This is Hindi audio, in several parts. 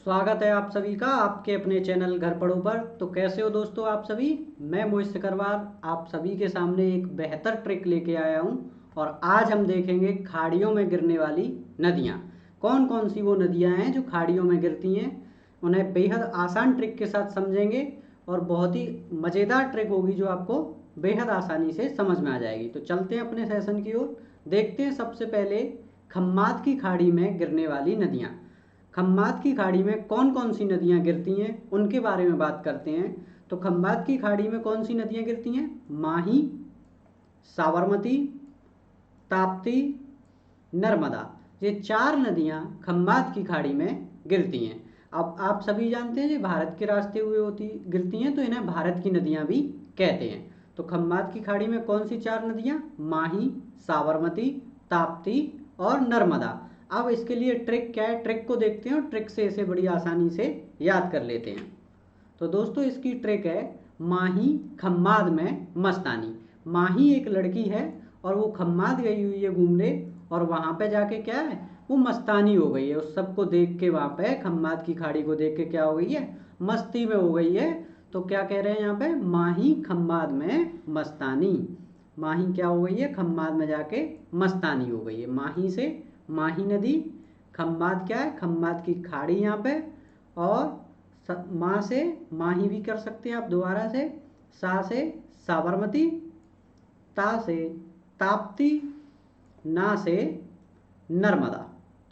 स्वागत है आप सभी का आपके अपने चैनल घर पढ़ो पर। तो कैसे हो दोस्तों आप सभी। मैं मोहित सिकरवार आप सभी के सामने एक बेहतर ट्रिक लेके आया हूं और आज हम देखेंगे खाड़ियों में गिरने वाली नदियां। कौन कौन सी वो नदियां हैं जो खाड़ियों में गिरती हैं, उन्हें बेहद आसान ट्रिक के साथ समझेंगे और बहुत ही मज़ेदार ट्रिक होगी जो आपको बेहद आसानी से समझ में आ जाएगी। तो चलते हैं अपने सेशन की ओर, देखते हैं सबसे पहले खम्मात की खाड़ी में गिरने वाली नदियाँ। खम्मात की खाड़ी में कौन कौन सी नदियाँ गिरती हैं उनके बारे में बात करते हैं। तो खम्मात की खाड़ी में कौन सी नदियाँ गिरती हैं? माही, साबरमती, ताप्ती, नर्मदा। ये चार नदियाँ खम्मात की खाड़ी में गिरती हैं। अब आप सभी जानते हैं ये भारत के रास्ते हुए गिरती हैं, तो इन्हें भारत की नदियाँ भी कहते हैं। तो खम्मात की खाड़ी में कौन सी चार नदियाँ? माही, साबरमती, ताप्ती और नर्मदा। अब इसके लिए ट्रिक क्या है, ट्रिक को देखते हैं और ट्रिक से इसे बड़ी आसानी से याद कर लेते हैं। तो दोस्तों इसकी ट्रिक है माही खम्माद में मस्तानी। माही एक लड़की है और वो खम्माद गई हुई है घूमने और वहाँ पे जाके क्या है, वो मस्तानी हो गई है। उस सबको देख के वहाँ पे खम्माद की खाड़ी को देख के क्या हो गई है, मस्ती में हो गई है। तो क्या कह रहे हैं यहाँ पे, माही खम्माद में मस्तानी। माही क्या हो गई है, खम्माद में जाके मस्तानी हो गई है। माही से माही नदी, खम्माद क्या है, खम्माद की खाड़ी यहाँ पे, और माँ से माही भी कर सकते हैं आप दोबारा से, सा से साबरमती, ता से ताप्ती, ना से नर्मदा।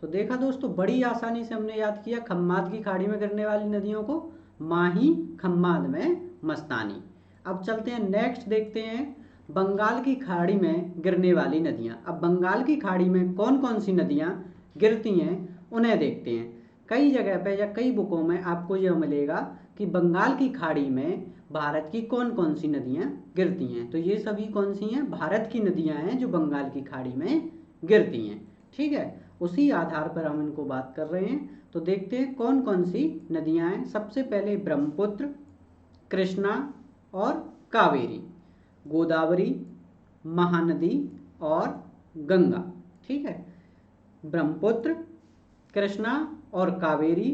तो देखा दोस्तों बड़ी आसानी से हमने याद किया खम्माद की खाड़ी में गिरने वाली नदियों को, माही खम्माद में मस्तानी। अब चलते हैं नेक्स्ट, देखते हैं बंगाल की खाड़ी में गिरने वाली नदियाँ। अब बंगाल की खाड़ी में कौन कौन सी नदियाँ गिरती हैं उन्हें देखते हैं। कई जगह पे या कई बुकों में आपको यह मिलेगा कि बंगाल की खाड़ी में भारत की कौन कौन सी नदियाँ गिरती हैं। तो ये सभी कौन सी हैं, भारत की नदियाँ हैं जो बंगाल की खाड़ी में गिरती हैं। ठीक है, उसी आधार पर हम इनको बात कर रहे हैं। तो देखते हैं कौन कौन सी नदियाँ हैं। सबसे पहले ब्रह्मपुत्र, कृष्णा और कावेरी, गोदावरी, महानदी और गंगा। ठीक है, ब्रह्मपुत्र, कृष्णा और कावेरी,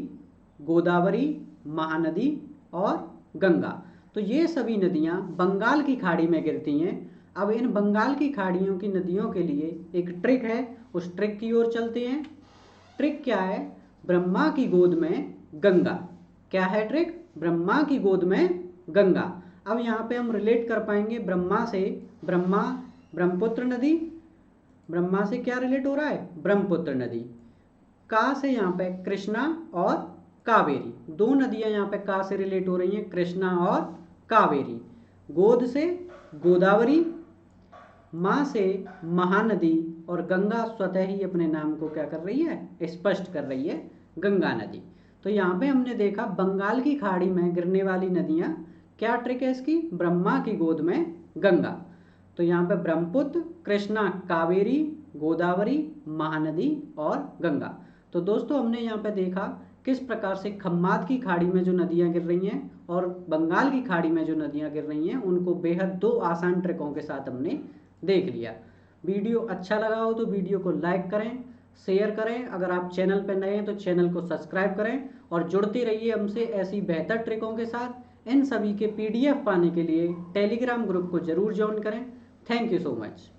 गोदावरी, महानदी और गंगा। तो ये सभी नदियाँ बंगाल की खाड़ी में गिरती हैं। अब इन बंगाल की खाड़ियों की नदियों के लिए एक ट्रिक है, उस ट्रिक की ओर चलते हैं। ट्रिक क्या है, ब्रह्मा की गोद में गंगा। क्या है ट्रिक, ब्रह्मा की गोद में गंगा। अब यहाँ पे हम रिलेट कर पाएंगे ब्रह्मा से, ब्रह्मा ब्रह्मपुत्र नदी, ब्रह्मा से क्या रिलेट हो रहा है, ब्रह्मपुत्र नदी। का से यहाँ पे कृष्णा और कावेरी, दो नदियाँ यहाँ पे का से रिलेट हो रही हैं, कृष्णा और कावेरी। गोद से गोदावरी, माँ से महानदी और गंगा स्वतः ही अपने नाम को क्या कर रही है, स्पष्ट कर रही है, गंगा नदी। तो यहाँ पे हमने देखा बंगाल की खाड़ी में गिरने वाली नदियाँ, क्या ट्रिक है इसकी, ब्रह्मा की गोद में गंगा। तो यहाँ पे ब्रह्मपुत्र, कृष्णा, कावेरी, गोदावरी, महानदी और गंगा। तो दोस्तों हमने यहाँ पे देखा किस प्रकार से खम्मात की खाड़ी में जो नदियाँ गिर रही हैं और बंगाल की खाड़ी में जो नदियाँ गिर रही हैं उनको बेहद दो आसान ट्रिकों के साथ हमने देख लिया। वीडियो अच्छा लगा हो तो वीडियो को लाइक करें, शेयर करें। अगर आप चैनल पर नए हैं तो चैनल को सब्सक्राइब करें और जुड़ते रहिए हमसे ऐसी बेहतर ट्रिकों के साथ। इन सभी के PDF पाने के लिए टेलीग्राम ग्रुप को जरूर ज्वाइन करें। Thank you so much.